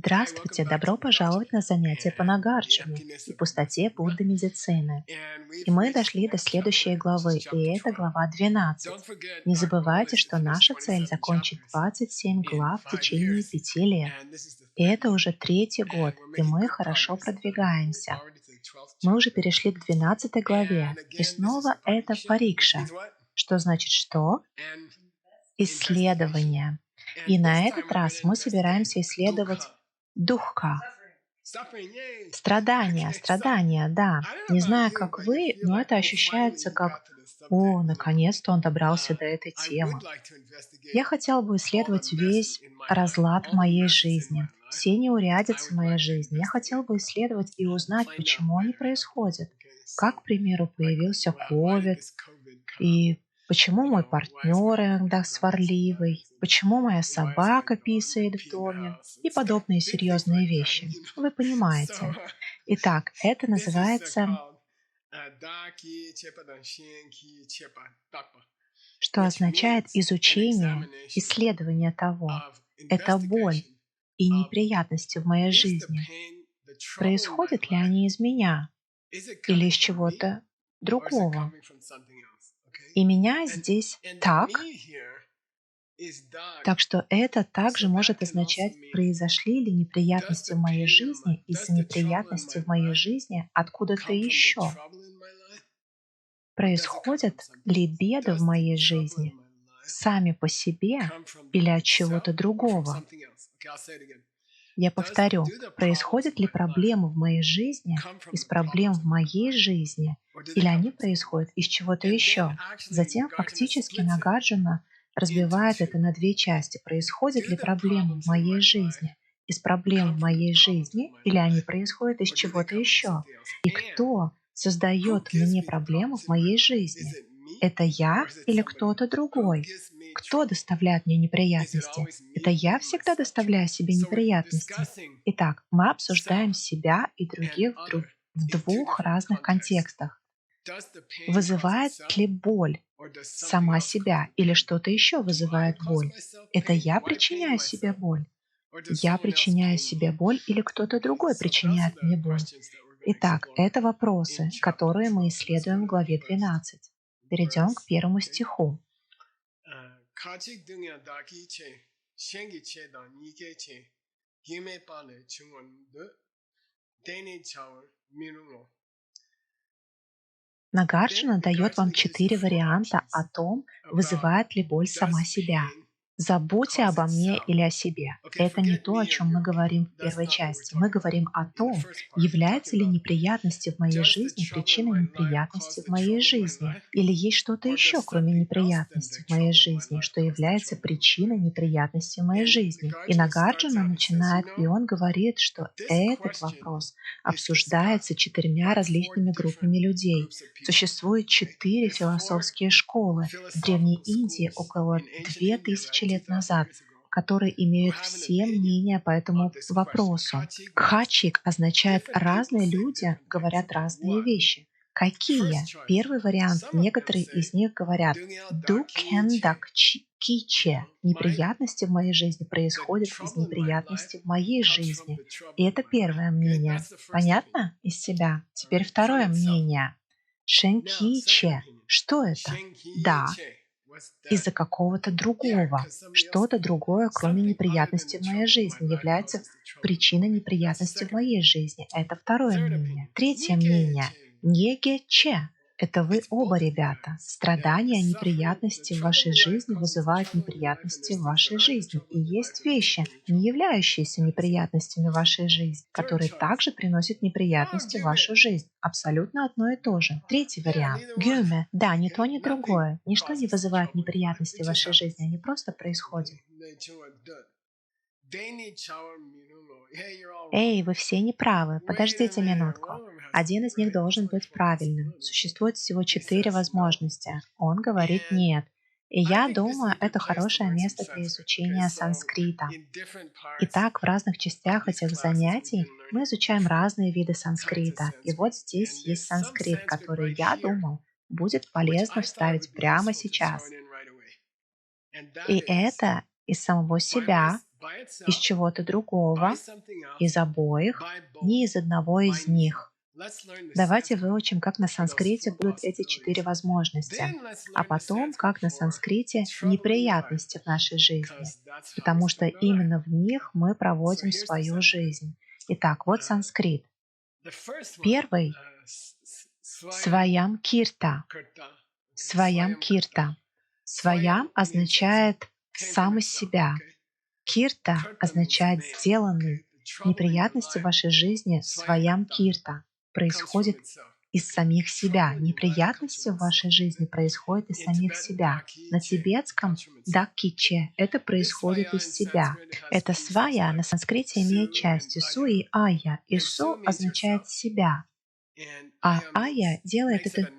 Здравствуйте, добро пожаловать на занятия по Нагарджуне и пустоте Будды медицины. И мы дошли до следующей главы, и это глава 12. Не забывайте, что наша цель — закончить 27 глав в течение 5 лет. И это уже третий год, и мы хорошо продвигаемся. Мы уже перешли к 12 главе, и снова это парикша. Что значит что? Исследование. И на этот раз мы собираемся исследовать духха, страдания, да. Не знаю, как вы, но это ощущается как «О, наконец-то он добрался до этой темы». Я хотела бы исследовать весь разлад в моей жизни, все неурядицы в моей жизни. Я хотела бы исследовать и узнать, почему они происходят. Как, к примеру, появился COVID, и почему мой партнер иногда сварливый, почему моя собака писает в доме и подобные серьезные вещи. Вы понимаете. Итак, это называется, что означает изучение, исследование того. Это боль и неприятности в моей жизни. Происходят ли они из меня или из чего-то другого? И меня здесь так что это также может означать, произошли ли неприятности в моей жизни из-за неприятностей в моей жизни откуда-то еще. Происходят ли беды в моей жизни сами по себе или от чего-то другого? Я повторю, происходят ли проблемы в моей жизни из проблем в моей жизни, или они происходят из чего-то еще? Затем фактически Нагарджуна разбивает это на две части. Происходят ли проблемы в моей жизни из проблем в моей жизни, или они происходят из чего-то еще? И кто создает мне проблемы в моей жизни? Это я или кто-то другой? Кто доставляет мне неприятности? Это я всегда доставляю себе неприятности. Итак, мы обсуждаем себя и других в двух разных контекстах. Вызывает ли боль сама себя или что-то еще вызывает боль? Это я причиняю себе боль? Я причиняю себе боль или кто-то другой причиняет мне боль? Итак, это вопросы, которые мы исследуем в главе 12. Перейдем к первому стиху. Нагарджуна дает вам 4 варианта о том, вызывает ли боль сама себя. Забудьте обо мне или о себе. Это не то, о чем мы говорим в первой части. Мы говорим о том, являются ли неприятности в моей жизни причиной неприятностей в моей жизни, или есть что-то еще, кроме неприятностей в моей жизни, что является причиной неприятностей в моей жизни. И Нагарджуна начинает, и он говорит, что этот вопрос обсуждается 4 различными группами людей. Существует 4 философские школы в Древней Индии около 2000 лет назад, которые имеют все мнения по этому вопросу. Кхачик означает «разные люди говорят разные вещи». Какие? Первый вариант. Некоторые из них говорят «дукендак киче». Неприятности в моей жизни происходят из неприятностей в моей жизни. И это первое мнение. Понятно из себя? Теперь второе мнение. Шенкиче. Что это? Да, из-за какого-то другого. Что-то другое, кроме неприятностей в моей жизни, является причиной неприятностей в моей жизни. Это второе мнение. Третье мнение. Негече. Это вы оба, ребята. Страдания, неприятности в вашей жизни вызывают неприятности в вашей жизни. И есть вещи, не являющиеся неприятностями в вашей жизни, которые также приносят неприятности в вашу жизнь. Абсолютно одно и то же. Третий вариант. Гюме. Да, ни то, ни другое. Ничто не вызывает неприятности в вашей жизни, они просто происходят. Эй, вы все неправы. Подождите минутку. Один из них должен быть правильным. Существует всего 4 возможности. Он говорит нет. И я думаю, это хорошее место для изучения санскрита. Итак, в разных частях этих занятий мы изучаем разные виды санскрита. И вот здесь есть санскрит, который, я думаю, будет полезно вставить прямо сейчас. И это из самого себя из чего-то другого, из обоих, не из одного из них. Давайте выучим, как на санскрите будут эти 4 возможности, а потом, как на санскрите неприятности в нашей жизни, потому что именно в них мы проводим свою жизнь. Итак, вот санскрит. Первый — сваям кирта. Сваям кирта. Сваям означает «сам из себя». Кирта означает «сделанный». Неприятности в вашей жизни сваям кирта происходят из самих себя. Неприятности в вашей жизни происходят из самих себя. На тибетском даккиче это происходит из себя. Это свая на санскрите имеет части су и ая. И су означает себя, а ая делает это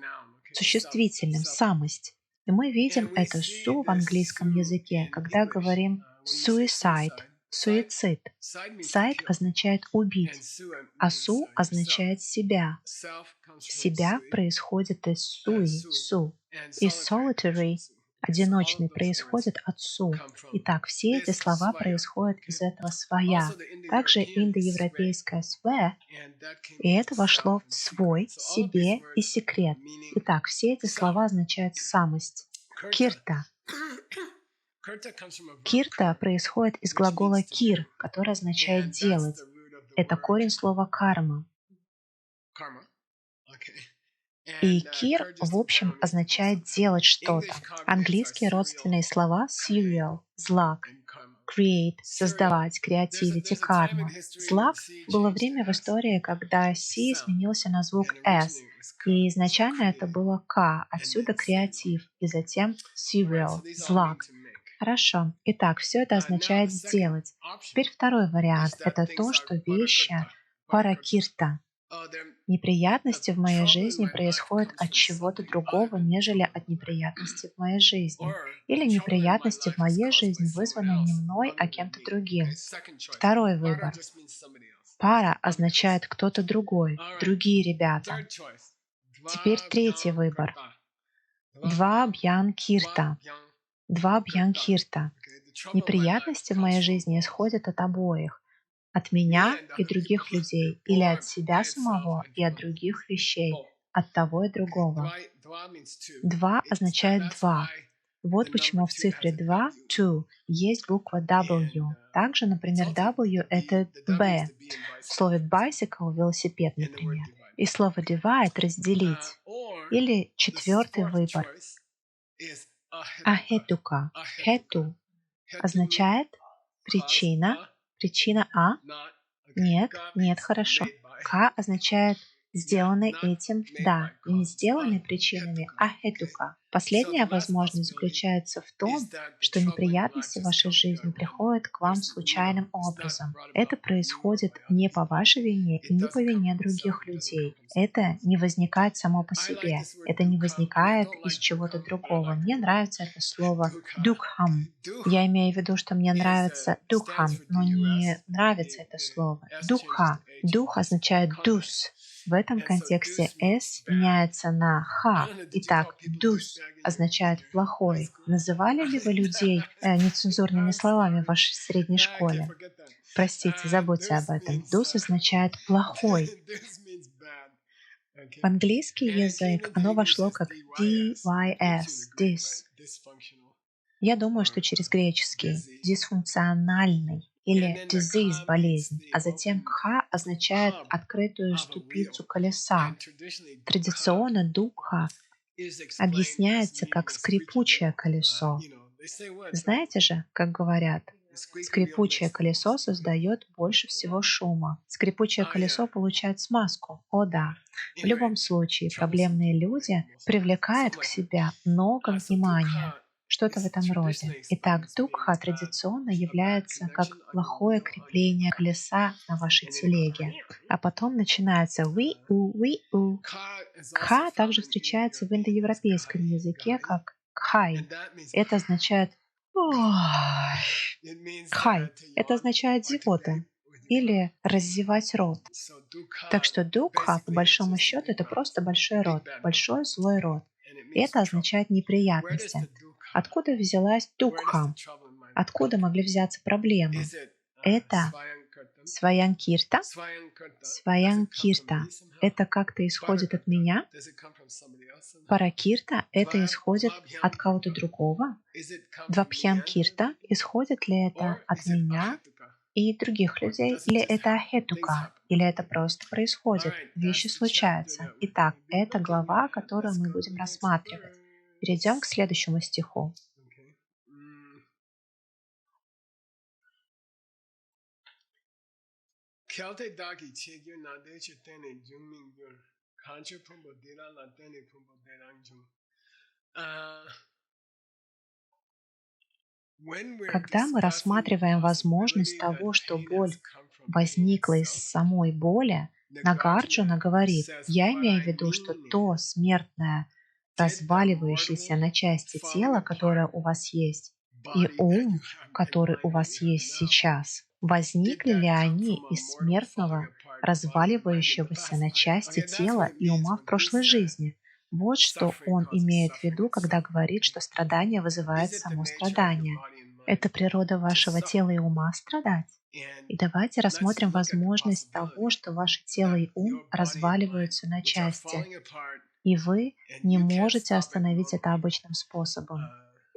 существительным, самость. И мы видим это су в английском языке, когда говорим suicide, суицид. Сайд означает убить, а су означает себя. Себя происходит из суи, су. И solitary, одиночный, происходит от су. Итак, все эти слова происходят из этого своя. Также индоевропейское све, и это вошло в свой, себе и секрет. Итак, все эти слова означают самость. Кирта. Кирта происходит из глагола кир, который означает делать. Это корень слова карма. И кир, в общем, означает делать что-то. Английские родственные слова serial, злак, create, создавать, creativity, карма. Злак было время в истории, когда C изменился на звук S, и изначально это было K, отсюда креатив, и затем serial, злак. Хорошо. Итак, все это означает сделать. Теперь второй вариант — это то, что вещи паракирта. Неприятности в моей жизни происходят от чего-то другого, нежели от неприятностей в моей жизни. Или неприятности в моей жизни вызваны не мной, а кем-то другим. Второй выбор. Пара означает кто-то другой, другие ребята. Теперь третий выбор. Два бьян кирта. Два бьян кирта. Неприятности в моей жизни исходят от обоих. От меня и других людей, или от себя самого и от других вещей, от того и другого. Два означает два. Вот почему в цифре 2, two, есть буква W. Также, например, W — это B. В слове bicycle — велосипед, например. И слово divide — разделить. Или четвертый выбор. Ахетука. Хету означает причина. Причина А? Нет, нет, хорошо. К означает сделанный этим, да, не сделанный причинами, а хетука. Последняя возможность заключается в том, что неприятности в вашей жизни приходят к вам случайным образом. Это происходит не по вашей вине и не по вине других людей. Это не возникает само по себе. Это не возникает из чего-то другого. Мне нравится это слово «дукхам». Я имею в виду, что мне нравится «дукхам», но не нравится это слово. «Дукха». «Дух» означает «дус». В этом контексте «с» меняется на «ха». Итак, «дус» означает «плохой». Называли ли вы людей нецензурными словами в вашей средней школе? Простите, забудьте об этом. «Дус» означает «плохой». В английский язык оно вошло как dys, dis. Я думаю, что через греческий дисфункциональный или disease — болезнь, а затем кха означает открытую ступицу колеса. Традиционно дукха объясняется как скрипучее колесо. Знаете же, как говорят, скрипучее колесо создает больше всего шума. Скрипучее колесо получает смазку. О да. В любом случае, проблемные люди привлекают к себе много внимания. Что-то в этом роде. Итак, дукха традиционно является как плохое крепление колеса на вашей телеге. А потом начинается ви-у, ви-у. Кха также встречается в индоевропейском языке как кхай. Это означает «хай». Это означает «зевота» или «раззевать рот». Так что дукха, по большому счету, это просто большой рот, большой злой рот. И это означает неприятности. Откуда взялась дукха? Откуда могли взяться проблемы? Это сваянкирта. Сваянкирта. Это как-то исходит от меня. Паракирта — это исходит от кого-то другого. Двабхьянкирта — исходит ли это от меня и других людей, или это ахетука, или это просто происходит, вещи случаются. Итак, это глава, которую мы будем рассматривать. Перейдем к следующему стиху. Когда мы рассматриваем возможность того, что боль возникла из самой боли, Нагарджуна говорит, я имею в виду, что то смертное, разваливающееся на части тело, которое у вас есть, и ум, который у вас есть сейчас, возникли ли они из смертного, разваливающегося на части тела и ума в прошлой жизни? Вот что он имеет в виду, когда говорит, что страдание вызывает само страдание. Это природа вашего тела и ума страдать? И давайте рассмотрим возможность того, что ваше тело и ум разваливаются на части, и вы не можете остановить это обычным способом.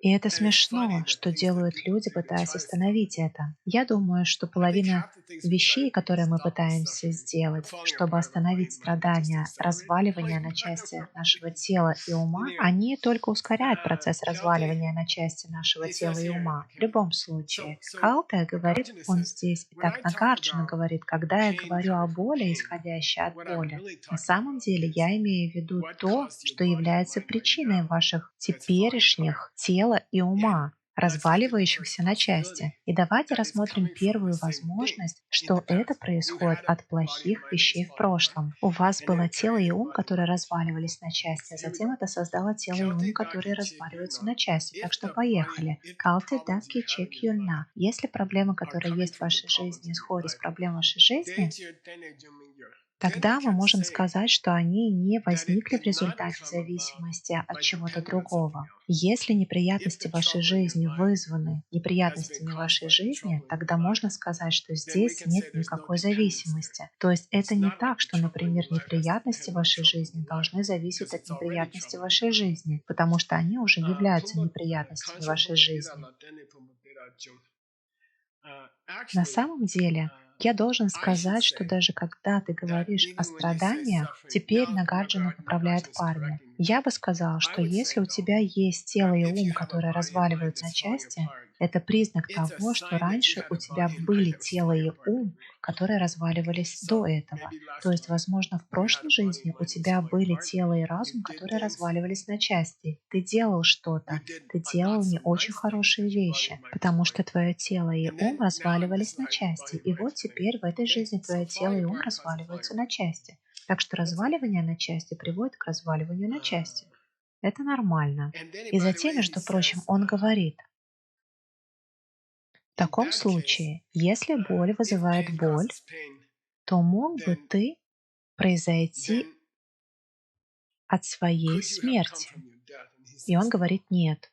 И это смешно, что делают люди, пытаясь остановить это. Я думаю, что половина вещей, которые мы пытаемся сделать, чтобы остановить страдания, разваливание на части нашего тела и ума, они только ускоряют процесс разваливания на части нашего тела и ума. В любом случае, Калта говорит, он здесь, и так Нагарджуна говорит, когда я говорю о боли, исходящей от боли, на самом деле я имею в виду то, что является причиной ваших теперешних тела и ума, разваливающихся на части. И давайте рассмотрим первую возможность, что это происходит от плохих вещей в прошлом. У вас было тело и ум, которые разваливались на части, а затем это создало тело и ум, которые разваливаются на части. Так что поехали. Калте даки чек юна. Если проблемы, которые есть в вашей жизни, исходят из проблем вашей жизни, тогда мы можем сказать, что они не возникли в результате зависимости от чего-то другого. Если неприятности в вашей жизни вызваны неприятностями в вашей жизни, тогда можно сказать, что здесь нет никакой зависимости. То есть это не так, что, например, неприятности в вашей жизни должны зависеть от неприятностей в вашей жизни, потому что они уже являются неприятностями в вашей жизни. На самом деле, я должен сказать, что даже когда ты говоришь о страданиях, теперь Нагарджуна поправляет парня. Я бы сказал, что если у тебя есть тело и ум, которые разваливаются на части, это признак того, что раньше у тебя были тело и ум, которые разваливались до этого. То есть, возможно, в прошлой жизни у тебя были тело и разум, которые разваливались на части. Ты делал что-то, ты делал не очень хорошие вещи, потому что твое тело и ум разваливались на части. И вот теперь в этой жизни твое тело и ум разваливаются на части. Так что разваливание на части приводит к разваливанию на части. Это нормально. И затем, между прочим, он говорит, в таком случае, если боль вызывает боль, то мог бы ты произойти от своей смерти. И он говорит нет.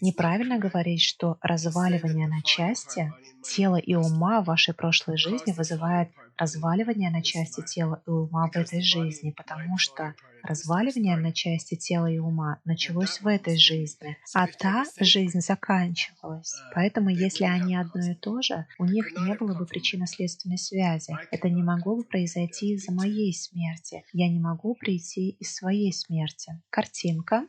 Неправильно говорить, что разваливание на части тела и ума в вашей прошлой жизни вызывает разваливание на части тела и ума в этой жизни, потому что разваливание на части тела и ума началось в этой жизни, а та жизнь заканчивалась. Поэтому, если они одно и то же, у них не было бы причинно-следственной связи. Это не могло бы произойти из-за моей смерти. Я не могу прийти из своей смерти. Картинка.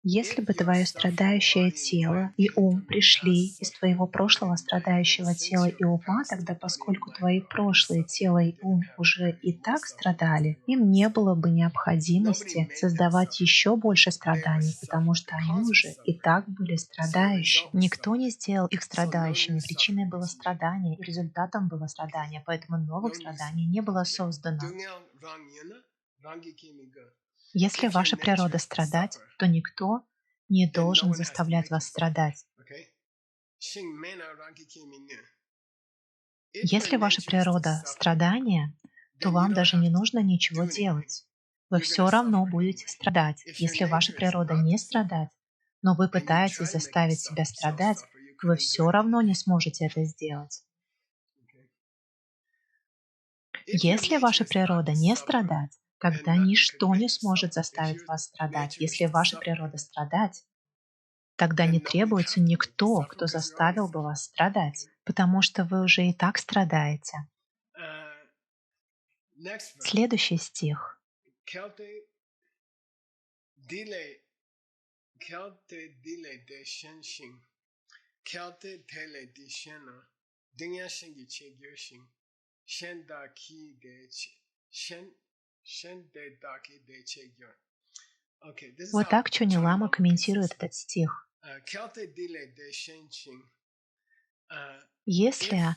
Если бы твое страдающее тело и ум пришли из твоего прошлого страдающего тела и ума, тогда поскольку твои прошлые тело и ум уже и так страдали, им не было бы необходимости создавать еще больше страданий, потому что они уже и так были страдающими. Никто не сделал их страдающими, причиной было страдание, и результатом было страдание, поэтому новых страданий не было создано. Если ваша природа страдать, то никто не должен заставлять вас страдать. Если ваша природа страдания, то вам даже не нужно ничего делать. Вы все равно будете страдать. Если ваша природа не страдать, но вы пытаетесь заставить себя страдать, вы все равно не сможете это сделать. Если ваша природа не страдать, тогда ничто не сможет заставить вас страдать. Если ваша природа страдать, тогда не требуется никто, кто заставил бы вас страдать, потому что вы уже и так страдаете. Следующий стих. Вот так Чони Лама комментирует этот стих. Если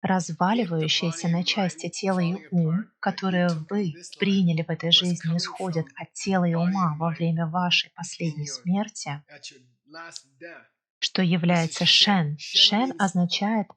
разваливающиеся на части тело и ум, которые вы приняли в этой жизни, исходят от тела и ума во время вашей последней смерти, что является шен. Шен означает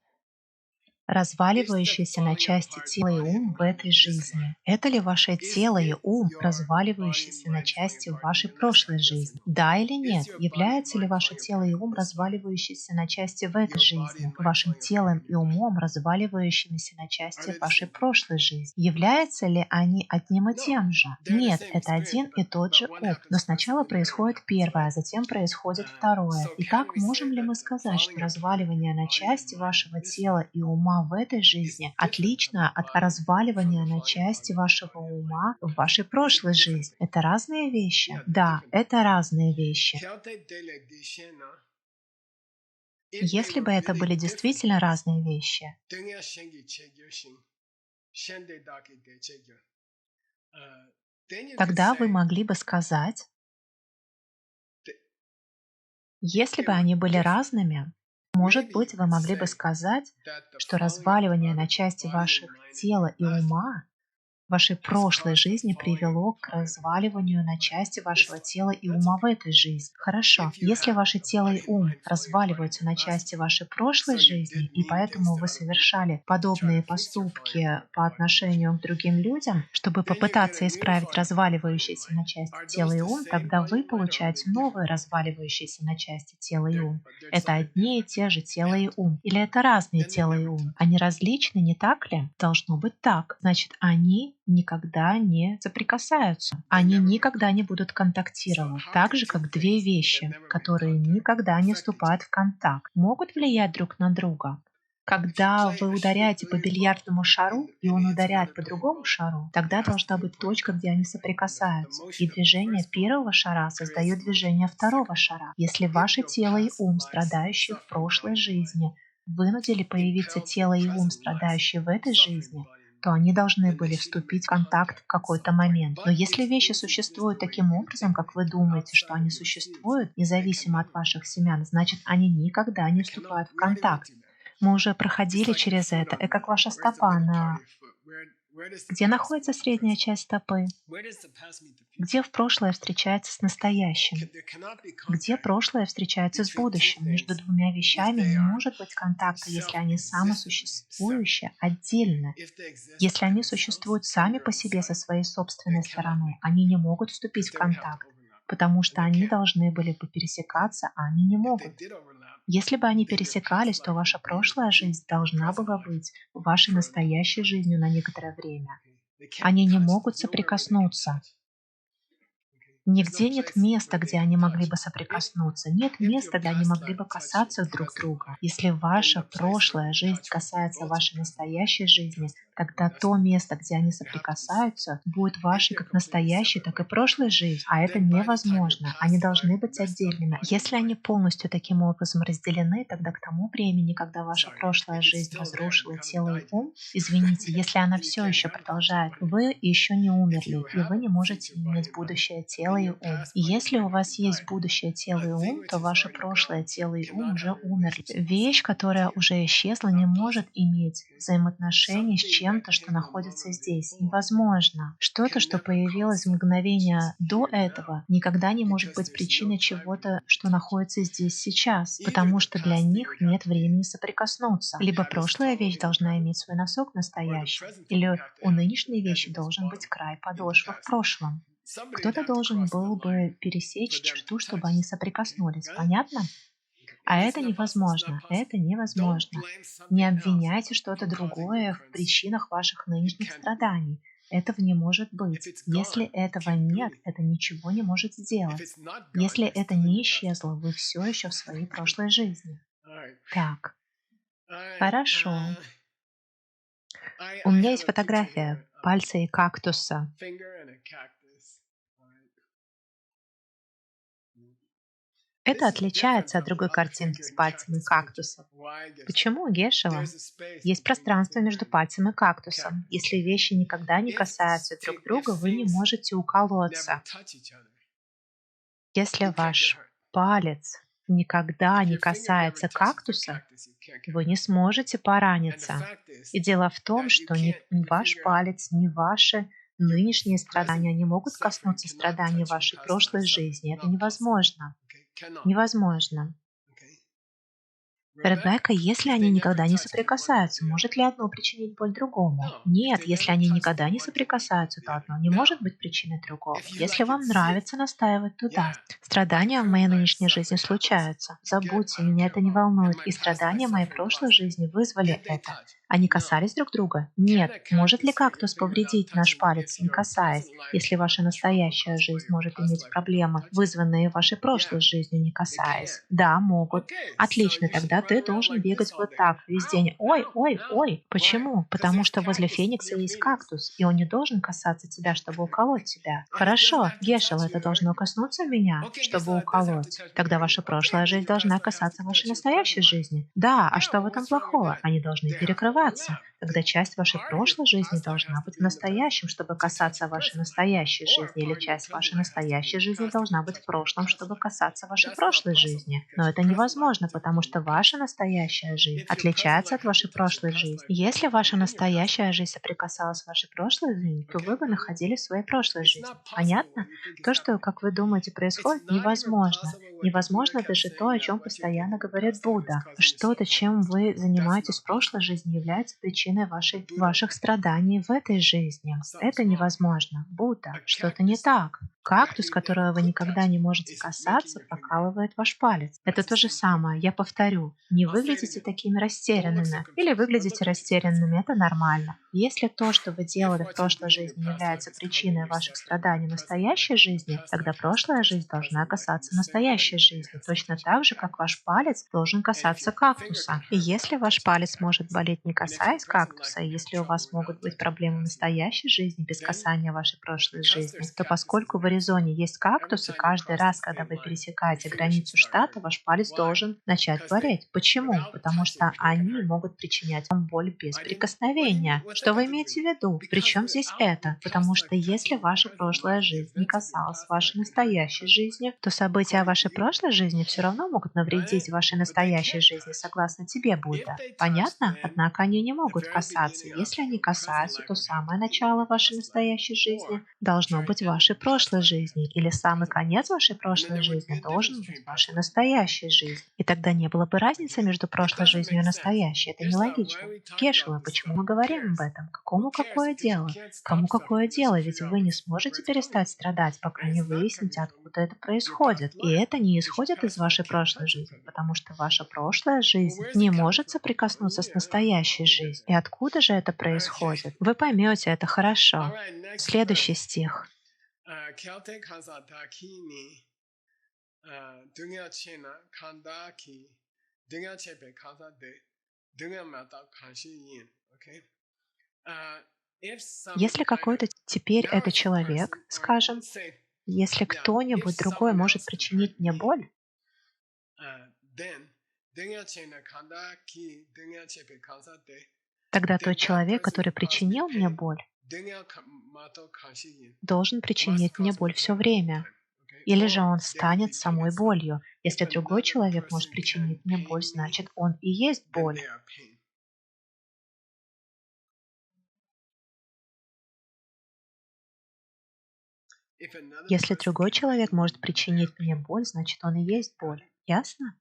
разваливающиеся на части тело и ум в этой жизни. Это ли ваше тело и ум, разваливающиеся на части в вашей прошлой жизни? Да или нет? Является ли ваше тело и ум, разваливающиеся на части в этой жизни, вашим телом и умом, разваливающимися на части в вашей прошлой жизни? Являются ли они одним и тем же? Нет, это один и тот же опыт. Но сначала происходит первое, а затем происходит второе. Итак, можем ли мы сказать, что разваливание на части вашего тела и ума в этой жизни отлично от разваливания на части вашего ума в вашей прошлой жизни? Это разные вещи? Да, это разные вещи. Если бы это были действительно разные вещи, тогда вы могли бы сказать, если бы они были разными, может быть, вы могли бы сказать, что разваливание на части ваших тела и ума вашей прошлой жизни привело к разваливанию на части вашего тела и ума в этой жизни. Хорошо, если ваше тело и ум разваливаются на части вашей прошлой жизни, и поэтому вы совершали подобные поступки по отношению к другим людям, чтобы попытаться исправить разваливающиеся на части тело и ум, тогда вы получаете новые разваливающиеся на части тело и ум. Это одни и те же тело и ум. Или это разные тело и ум? Они различны, не так ли? Должно быть так. Значит, они никогда не соприкасаются. Они никогда не будут контактировать. Так же, как две вещи, которые никогда не вступают в контакт, могут влиять друг на друга. Когда вы ударяете по бильярдному шару, и он ударяет по другому шару, тогда должна быть точка, где они соприкасаются. И движение первого шара создает движение второго шара. Если ваше тело и ум, страдающие в прошлой жизни, вынудили появиться тело и ум, страдающие в этой жизни, то они должны были вступить в контакт в какой-то момент. Но если вещи существуют таким образом, как вы думаете, что они существуют, независимо от ваших семян, значит, они никогда не вступают в контакт. Мы уже проходили через это. И как ваша стопа Где находится средняя часть стопы? Где в прошлое встречается с настоящим? Где прошлое встречается с будущим? Между двумя вещами не может быть контакта, если они самосуществующие отдельно. Если они существуют сами по себе со своей собственной стороны, они не могут вступить в контакт, потому что они должны были бы пересекаться, а они не могут. Если бы они пересекались, то ваша прошлая жизнь должна была быть вашей настоящей жизнью на некоторое время. Они не могут соприкоснуться. Нигде нет места, где они могли бы соприкоснуться. Нет места, где они могли бы касаться друг друга. Если ваша прошлая жизнь касается вашей настоящей жизни, тогда то место, где они соприкасаются, будет вашей как настоящей, так и прошлой жизнью. А это невозможно. Они должны быть отдельными. Если они полностью таким образом разделены, тогда к тому времени, когда ваша прошлая жизнь разрушила тело и ум, извините, если она все еще продолжает, вы еще не умерли, и вы не можете иметь будущее тело тело и ум. И если у вас есть будущее тело и ум, то ваше прошлое тело и ум уже умерли. Вещь, которая уже исчезла, не может иметь взаимоотношений с чем-то, что находится здесь. Невозможно. Что-то, что появилось в мгновение до этого, никогда не может быть причиной чего-то, что находится здесь сейчас, потому что для них нет времени соприкоснуться. Либо прошлая вещь должна иметь свой носок в настоящем, или у нынешней вещи должен быть край подошвы в прошлом. Кто-то должен был бы пересечь черту, чтобы они соприкоснулись. Понятно? А это невозможно. Это невозможно. Не обвиняйте что-то другое в причинах ваших нынешних страданий. Этого не может быть. Если этого нет, это ничего не может сделать. Если это не исчезло, вы все еще в своей прошлой жизни. Так, хорошо. У меня есть фотография пальца и кактуса. Это отличается от другой картинки с пальцем и кактусом. Почему, Гешева? Есть пространство между пальцем и кактусом. Если вещи никогда не касаются друг друга, вы не можете уколоться. Если ваш палец никогда не касается кактуса, вы не сможете пораниться. И дело в том, что ни ваш палец, ни ваши нынешние страдания не могут коснуться страданий вашей прошлой жизни. Это невозможно. Невозможно. Ребекка, если они никогда не соприкасаются, может ли одно причинить боль другому? Нет, если они никогда не соприкасаются, то одно не может быть причиной другого. Если вам нравится настаивать, то да. Страдания в моей нынешней жизни случаются. Забудьте, меня это не волнует. И страдания моей прошлой жизни вызвали это. Они касались друг друга? Нет. Может ли кактус повредить наш палец, не касаясь, если ваша настоящая жизнь может иметь проблемы, вызванные вашей прошлой жизнью, не касаясь? Да, могут. Отлично, тогда ты должен бегать вот так весь день. Ой, ой, ой. Почему? Потому что возле Феникса есть кактус, и он не должен касаться тебя, чтобы уколоть тебя. Хорошо, Гешел, это должно коснуться меня, чтобы уколоть. Тогда ваша прошлая жизнь должна касаться вашей настоящей жизни. Да, а что в этом плохого? Они должны перекрываться. Тогда часть вашей прошлой жизни должна быть в настоящем, чтобы касаться вашей настоящей жизни, или часть вашей настоящей жизни должна быть в прошлом, чтобы касаться вашей прошлой жизни. Но это невозможно, потому что ваша настоящая жизнь отличается от вашей прошлой жизни. Если ваша настоящая жизнь соприкасалась с вашей прошлой жизнью, то вы бы находились в своей прошлой жизни. Понятно? То, что, как вы думаете, происходит, невозможно. Невозможно даже то, о чем постоянно говорит Будда. Что-то, чем вы занимаетесь в прошлой жизни, является причиной ваших страданий в этой жизни. Это невозможно. Будда, что-то не так. Кактус, которого вы никогда не можете касаться, покалывает ваш палец. Это то же самое, я повторю. Не выглядите такими растерянными. Или выглядите растерянными, это нормально. Если то, что вы делали в прошлой жизни, является причиной ваших страданий в настоящей жизни, тогда прошлая жизнь должна касаться настоящей жизни, точно так же, как ваш палец должен касаться кактуса. И если ваш палец может болеть, не касаясь кактуса, и если у вас могут быть проблемы в настоящей жизни без касания вашей прошлой жизни, то поскольку в Аризоне есть кактусы, каждый раз, когда вы пересекаете границу штата, ваш палец должен начать болеть. Почему? Потому что они могут причинять вам боль без прикосновения. Что вы имеете в виду? Причем здесь это? Потому что если ваша прошлая жизнь не касалась вашей настоящей жизни, то события вашей прошлой жизни все равно могут навредить вашей настоящей жизни, согласно тебе, Будда. Понятно? Однако они не могут касаться. Если они касаются, то самое начало вашей настоящей жизни должно быть вашей прошлой жизни, или самый конец вашей прошлой жизни должен быть вашей настоящей жизнью. И тогда не было бы разницы между прошлой жизнью и настоящей. Это нелогично. Гешева, почему мы говорим об этом? Какому какое дело? Кому какое дело? Ведь вы не сможете перестать страдать, пока не выясните, откуда это происходит. И это не исходит из вашей прошлой жизни, потому что ваша прошлая жизнь не может соприкоснуться с настоящей жизнью. И откуда же это происходит? Вы поймете это хорошо. Следующий стих. Если какой-то теперь это человек, скажем, если кто-нибудь другой может причинить мне боль, тогда тот человек, который причинил мне боль, должен причинить мне боль все время. Или же он станет самой болью. Если другой человек может причинить мне боль, значит, он и есть боль. Если другой человек может причинить мне боль, значит, он и есть боль. Ясно?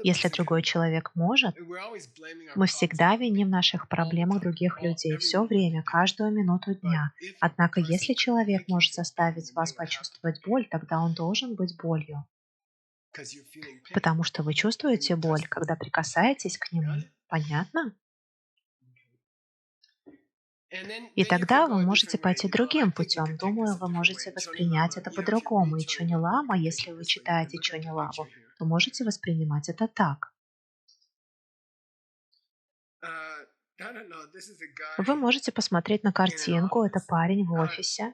Если другой человек может, мы всегда виним в наших проблемах других людей все время, каждую минуту дня. Однако, если человек может заставить вас почувствовать боль, тогда он должен быть болью, потому что вы чувствуете боль, когда прикасаетесь к нему. Понятно? И тогда вы можете пойти другим путем. Думаю, вы можете воспринять это по-другому. И Чони Лама, если вы читаете Чони Ламу, то можете воспринимать это так. Вы можете посмотреть на картинку, это парень в офисе.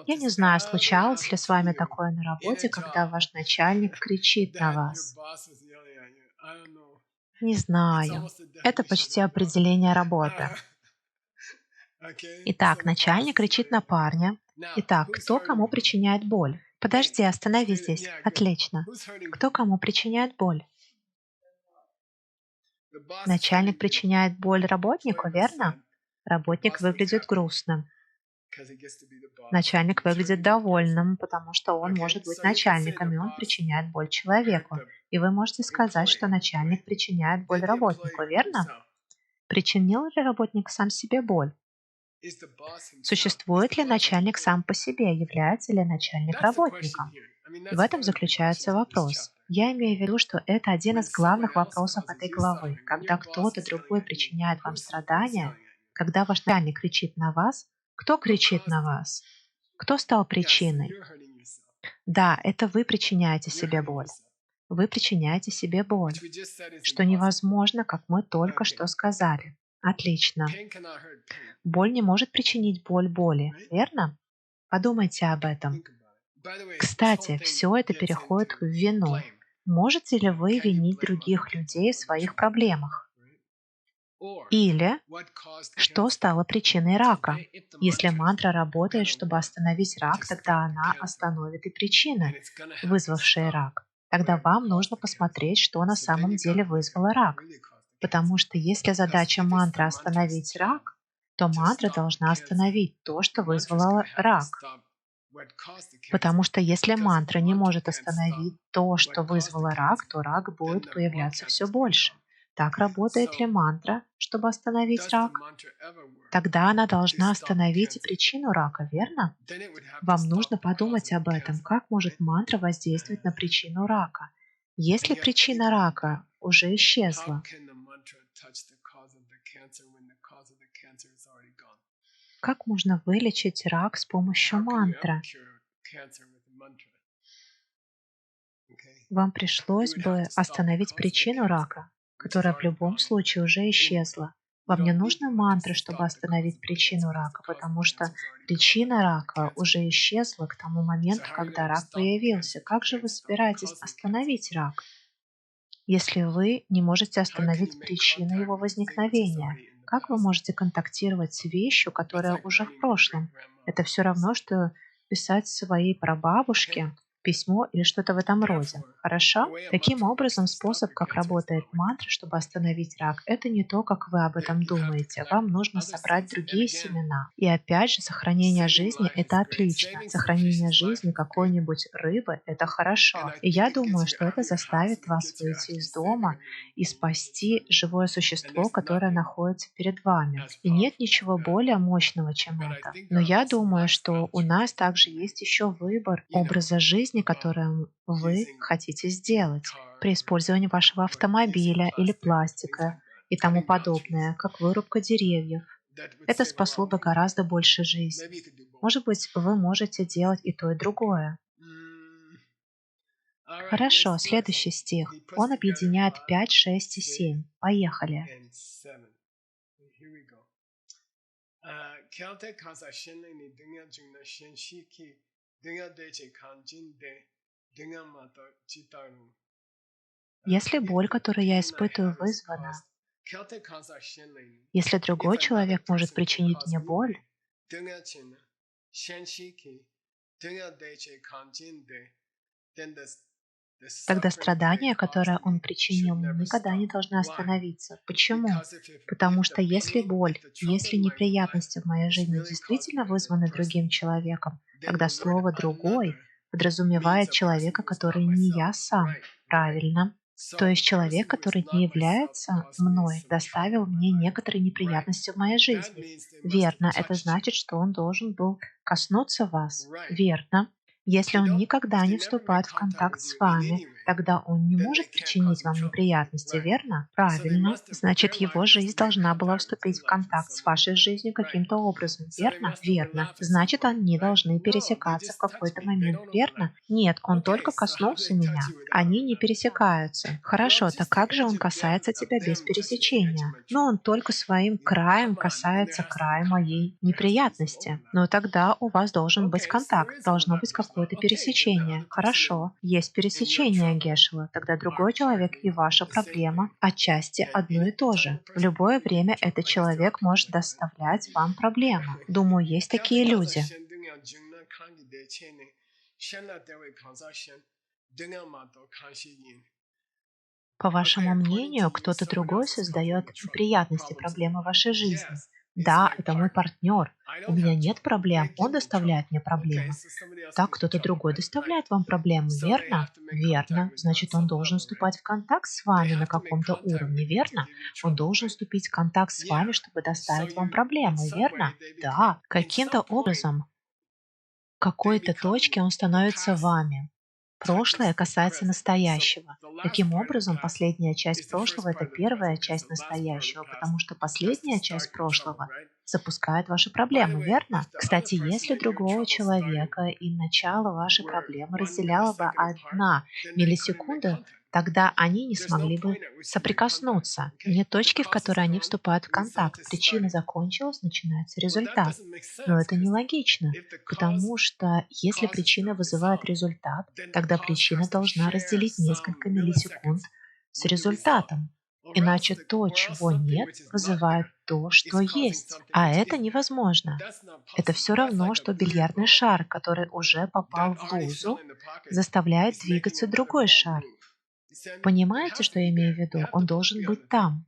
Я не знаю, случалось ли с вами такое на работе, когда ваш начальник кричит на вас. Не знаю. Это почти определение работы. Итак, начальник кричит на парня. Итак, кто кому причиняет боль? Подожди, остановись здесь. Отлично. Кто кому причиняет боль? Начальник причиняет боль работнику, верно? Работник выглядит грустным. Начальник выглядит довольным, потому что он может быть начальником, и он причиняет боль человеку. И вы можете сказать, что начальник причиняет боль работнику, верно? Причинил ли работник сам себе боль? Существует ли начальник сам по себе? Является ли начальник работником? В этом заключается вопрос. Я имею в виду, что это один из главных вопросов этой главы. Когда кто-то другой причиняет вам страдания, когда ваш начальник кричит на вас, кто кричит на вас? Кто стал причиной? Да, это вы причиняете себе боль. Вы причиняете себе боль, что невозможно, как мы только что сказали. Отлично. Боль не может причинить боль боли, верно? Подумайте об этом. Кстати, все это переходит в вину. Можете ли вы винить других людей в своих проблемах? Или что стало причиной рака? Если мантра работает, чтобы остановить рак, тогда она остановит и причины, вызвавшие рак. Тогда вам нужно посмотреть, что на самом деле вызвало рак. Потому что если задача мантры остановить рак, то мантра должна остановить то, что вызвало рак. Потому что если мантра не может остановить то, что вызвало рак, то рак будет появляться все больше. Так работает ли мантра, чтобы остановить рак? Тогда она должна остановить и причину рака, верно? Вам нужно подумать об этом, как может мантра воздействовать на причину рака. Если причина рака уже исчезла, как можно вылечить рак с помощью мантры? Вам пришлось бы остановить причину рака, которая в любом случае уже исчезла. Вам не нужны мантры, чтобы остановить причину рака, потому что причина рака уже исчезла к тому моменту, когда рак появился. Как же вы собираетесь остановить рак, если вы не можете остановить причину его возникновения? Как вы можете контактировать с вещью, которая уже в прошлом? Это все равно, что писать своей прабабушке письмо или что-то в этом роде. Хорошо? Таким образом, способ, как работает мантра, чтобы остановить рак, это не то, как вы об этом думаете. Вам нужно собрать другие семена. И опять же, сохранение жизни– это отлично. Сохранение жизни какой-нибудь рыбы– это хорошо. И я думаю, что это заставит вас выйти из дома и спасти живое существо, которое находится перед вами. И нет ничего более мощного, чем это. Но я думаю, что у нас также есть еще выбор образа жизни, который вы хотите сделать при использовании вашего автомобиля или пластика и тому подобное, как вырубка деревьев. Это спасло бы гораздо больше жизней. Может быть, вы можете делать и то, и другое. Хорошо, следующий стих. Он объединяет 5, 6 и 7. Поехали. Если боль, которую я испытываю, вызвана, если другой человек может причинить мне боль, тогда страдания, которое он причинил мне, никогда не должны остановиться. Почему? Потому что если боль, если неприятности в моей жизни действительно вызваны другим человеком, тогда слово «другой» подразумевает человека, который не я сам. Правильно. То есть человек, который не является мной, доставил мне некоторые неприятности в моей жизни. Верно, это значит, что он должен был коснуться вас. Верно. Если он никогда не вступает в контакт с вами, тогда он не может причинить вам неприятности, верно? Правильно. Значит, его жизнь должна была вступить в контакт с вашей жизнью каким-то образом, верно? Верно. Значит, они должны пересекаться в какой-то момент, верно? Нет, он только коснулся меня. Они не пересекаются. Хорошо, так как же он касается тебя без пересечения? Но он только своим краем касается края моей неприятности. Но тогда у вас должен быть контакт, должно быть какое-то пересечение. Хорошо, есть пересечение, Гешева. Тогда другой человек и ваша проблема отчасти одно и то же. В любое время этот человек может доставлять вам проблемы. Думаю, есть такие люди. По вашему мнению, кто-то другой создает неприятности, проблемы в вашей жизни. Да, это мой партнер. У меня нет проблем, он доставляет мне проблемы. Так кто-то другой доставляет вам проблемы, верно? Верно. Значит, он должен вступать в контакт с вами на каком-то уровне, верно? Он должен вступить в контакт с вами, чтобы доставить вам проблемы, верно? Да. Каким-то образом, в какой-то точке он становится вами. Прошлое касается настоящего. Таким образом, последняя часть прошлого — это первая часть настоящего, потому что последняя часть прошлого запускает ваши проблемы, верно? Кстати, если другого человека и начало вашей проблемы разделяла бы 1 миллисекунда, тогда они не смогли бы соприкоснуться. Нет точки, в которой они вступают в контакт. Причина закончилась, начинается результат. Но это нелогично, потому что если причина вызывает результат, тогда причина должна разделить несколько миллисекунд с результатом. Иначе то, чего нет, вызывает то, что есть. А это невозможно. Это все равно, что бильярдный шар, который уже попал в лузу, заставляет двигаться другой шар. Понимаете, что я имею в виду? Он должен быть там.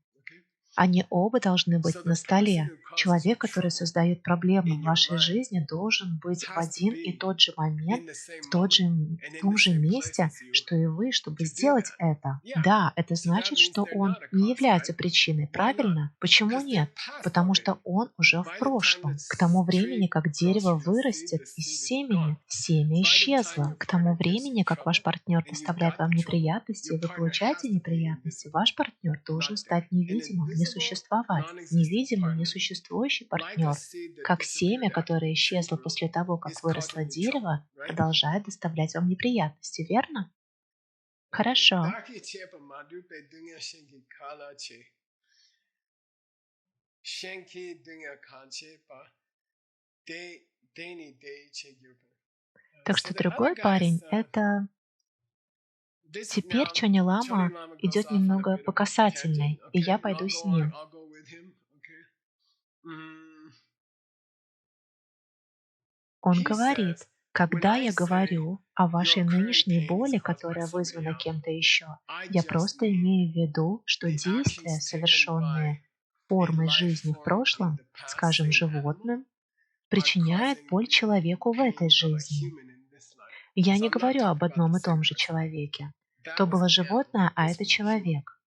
Они оба должны быть на столе. Человек, который создает проблемы в вашей жизни, должен быть в один и тот же момент, в том же месте, что и вы, чтобы сделать это. Да, это значит, что он не является причиной, правильно? Почему нет? Потому что он уже в прошлом. К тому времени, как дерево вырастет из семени, семя исчезло. К тому времени, как ваш партнер доставляет вам неприятности, и вы получаете неприятности, ваш партнер должен стать невидимым, не существовать. Невидимый, несуществующий партнер, как семя, которое исчезло после того, как выросло дерево, продолжает доставлять вам неприятности, верно? Хорошо. Так что другой парень — это теперь Чони Лама идет немного по касательной, и я пойду с ним. Он говорит, когда я говорю о вашей нынешней боли, которая вызвана кем-то еще, я просто имею в виду, что действия, совершенные формой жизни в прошлом, скажем, животным, причиняют боль человеку в этой жизни. Я не говорю об одном и том же человеке. То было животное, а это человек.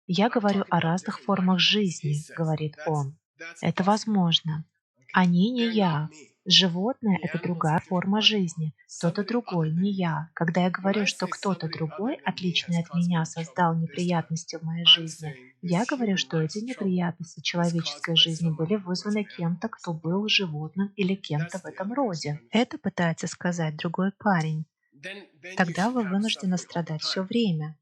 Я говорю о разных формах жизни, говорит он. Это возможно. Они не я. Животное — это другая форма жизни. Кто-то другой, не я. Когда я говорю, что кто-то другой, отличный от меня, создал неприятности в моей жизни, я говорю, что эти неприятности человеческой жизни были вызваны кем-то, кто был животным или кем-то в этом роде. Это пытается сказать другой парень. Тогда вы вынуждены страдать все время.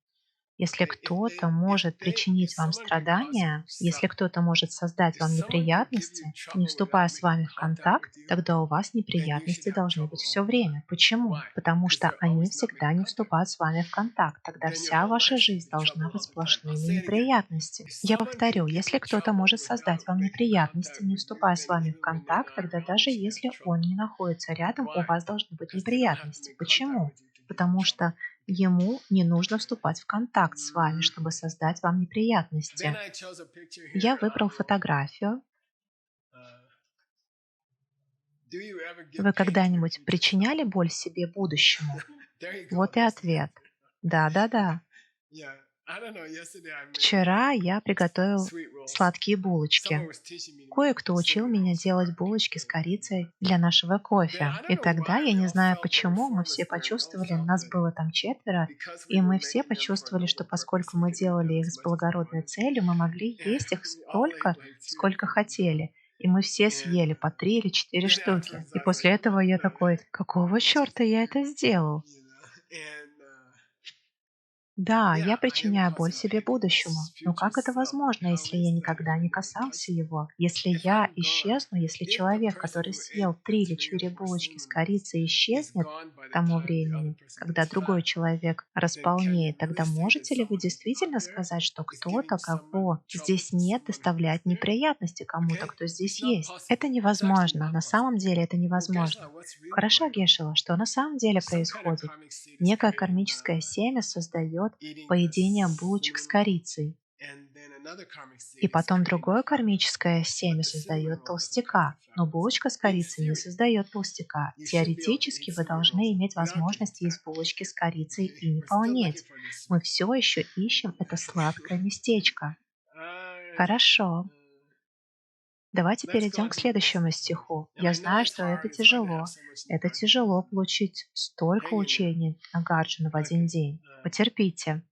Если кто-то может причинить вам страдания, если кто-то может создать вам неприятности, не вступая с вами в контакт, тогда у вас неприятности должны быть все время. Почему? Потому что они всегда не вступают с вами в контакт. Тогда вся ваша жизнь должна быть сплошными неприятностями. Я повторю, если кто-то может создать вам неприятности, не вступая с вами в контакт, тогда даже если он не находится рядом, у вас должны быть неприятности. Почему? потому что ему не нужно вступать в контакт с вами, чтобы создать вам неприятности. Я выбрал фотографию. Вы когда-нибудь причиняли боль себе будущему? Вот и ответ. Да-да-да. Вчера я приготовил сладкие булочки. Кое-кто учил меня делать булочки с корицей для нашего кофе. И тогда, я не знаю почему, мы все почувствовали, нас было там 4, и мы все почувствовали, что поскольку мы делали их с благородной целью, мы могли есть их столько, сколько хотели. И мы все съели по 3 или 4 штуки. И после этого я такой, какого черта я это сделал? Да, я причиняю боль себе будущему. Но как это возможно, если я никогда не касался его? Если я исчезну, если человек, который съел 3 или 4 булочки с корицей, исчезнет к тому времени, когда другой человек располнеет, тогда можете ли вы действительно сказать, что кто-то, кого здесь нет, доставляет неприятности кому-то, кто здесь есть? Это невозможно. На самом деле это невозможно. Хорошо, Гешева, что на самом деле происходит? Некое кармическое семя создает поедение булочек с корицей, и потом другое кармическое семя создает толстяка, но булочка с корицей не создает толстяка. Теоретически вы должны иметь возможность есть булочки с корицей и не полнеть. Мы все еще ищем это сладкое местечко. Хорошо. Давайте перейдем к следующему стиху. Я знаю, что это тяжело. Это тяжело получить столько учений Нагарджуна в один день. Потерпите.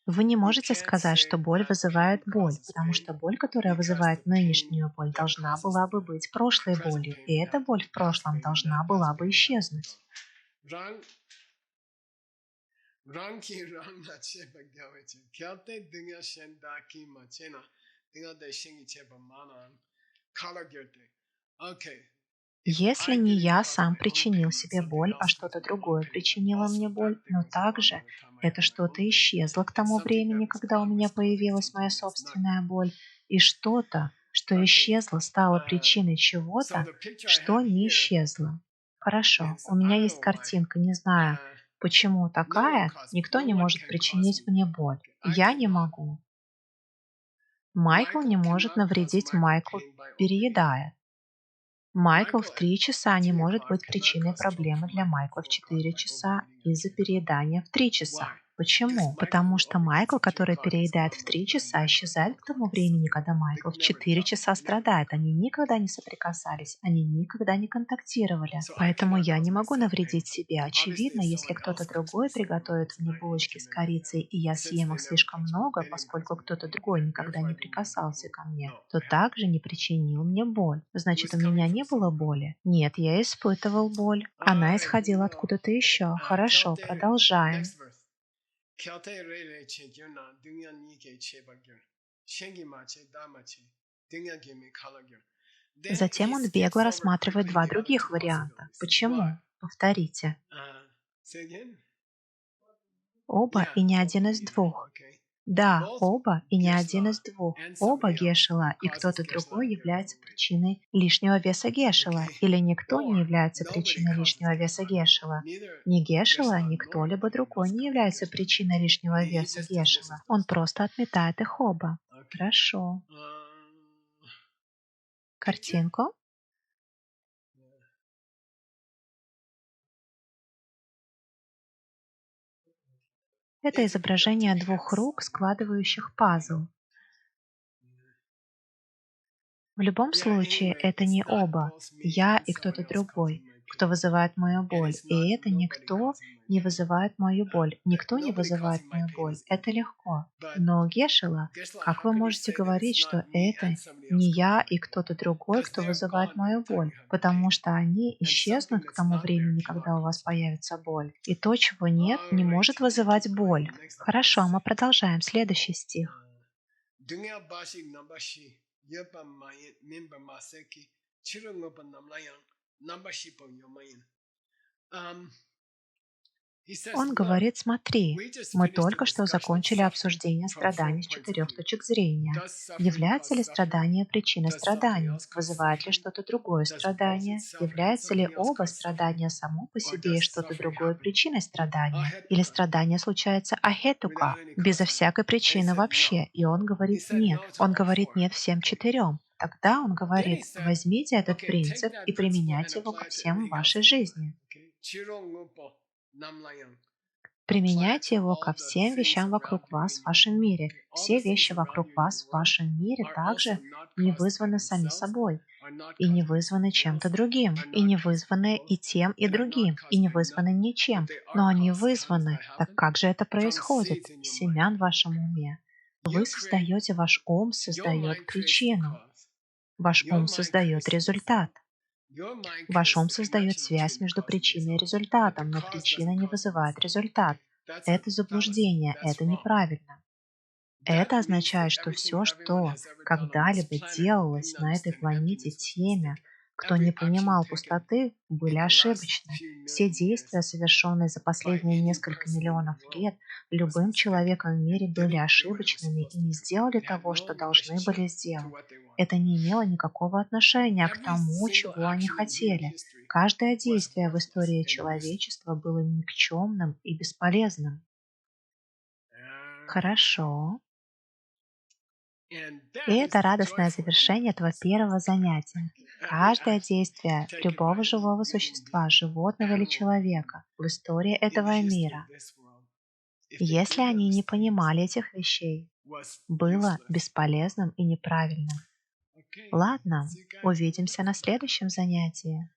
Вы не можете сказать, что боль вызывает боль, потому что боль, которая вызывает нынешнюю боль, должна была бы быть прошлой болью, и эта боль в прошлом должна была бы исчезнуть. Если не я сам причинил себе боль, а что-то другое причинило мне боль, но также это что-то исчезло к тому времени, когда у меня появилась моя собственная боль, и что-то, что исчезло, стало причиной чего-то, что не исчезло. Хорошо, у меня есть картинка, не знаю, почему такая, никто не может причинить мне боль. Я не могу. Майкл не может навредить Майклу, переедая. Майкл в 3 часа не может быть причиной проблемы для Майкла в 4 часа из-за переедания в 3 часа. Почему? Потому что Майкл, который переедает в 3 часа, исчезает к тому времени, когда Майкл в 4 часа страдает. Они никогда не соприкасались, они никогда не контактировали. Поэтому я не могу навредить себе. Очевидно, если кто-то другой приготовит мне булочки с корицей, и я съем их слишком много, поскольку кто-то другой никогда не прикасался ко мне, то также не причинил мне боль. Значит, у меня не было боли? Нет, я испытывал боль. Она исходила откуда-то еще. Хорошо, продолжаем. Затем он бегло рассматривает 2 других варианта. Почему? Повторите. Оба и не один из двух. Да, оба и не один из двух. Оба Гешела и кто-то другой является причиной лишнего веса Гешела, или никто не является причиной лишнего веса Гешела. Ни Гешела, ни кто-либо другой не является причиной лишнего веса Гешела. Он просто отметает их оба. Хорошо. Картинку. Это изображение 2 рук, складывающих пазл. В любом случае, это не оба, я и кто-то другой, кто вызывает мою боль. И это никто не вызывает мою боль. Никто не вызывает мою боль. Это легко. Но Гешела, как вы можете говорить, что это не я и кто-то другой, кто вызывает мою боль? Потому что они исчезнут к тому времени, когда у вас появится боль. И то, чего нет, не может вызывать боль. Хорошо, мы продолжаем. Следующий стих. Он говорит, смотри, мы только что закончили обсуждение страданий с 4 точек зрения. Является ли страдание причиной страданий? Вызывает ли что-то другое страдание? Является ли оба страдания само по себе и что-то другое причиной страдания? Или страдание случается ахетука, безо всякой причины вообще? И он говорит нет. Он говорит нет всем 4. Тогда он говорит, возьмите этот принцип и применяйте его ко всем в вашей жизни. Применяйте его ко всем вещам вокруг вас в вашем мире. Все вещи вокруг вас в вашем мире также не вызваны сами собой, и не вызваны чем-то другим, и не вызваны и тем, и другим, и не вызваны ничем, но они вызваны. Так как же это происходит? Из семян в вашем уме. Вы создаете, ваш ум создает причину, ваш ум создает результат. Ваш ум создает связь между причиной и результатом, но причина не вызывает результат. Это заблуждение, это неправильно. Это означает, что все, что когда-либо делалось на этой планете теми, кто не понимал пустоты, были ошибочны. Все действия, совершенные за последние несколько миллионов лет, любым человеком в мире были ошибочными и не сделали того, что должны были сделать. Это не имело никакого отношения к тому, чего они хотели. Каждое действие в истории человечества было никчемным и бесполезным. Хорошо. И это радостное завершение этого первого занятия. Каждое действие любого живого существа, животного или человека в истории этого мира, если они не понимали этих вещей, было бесполезным и неправильным. Ладно, увидимся на следующем занятии.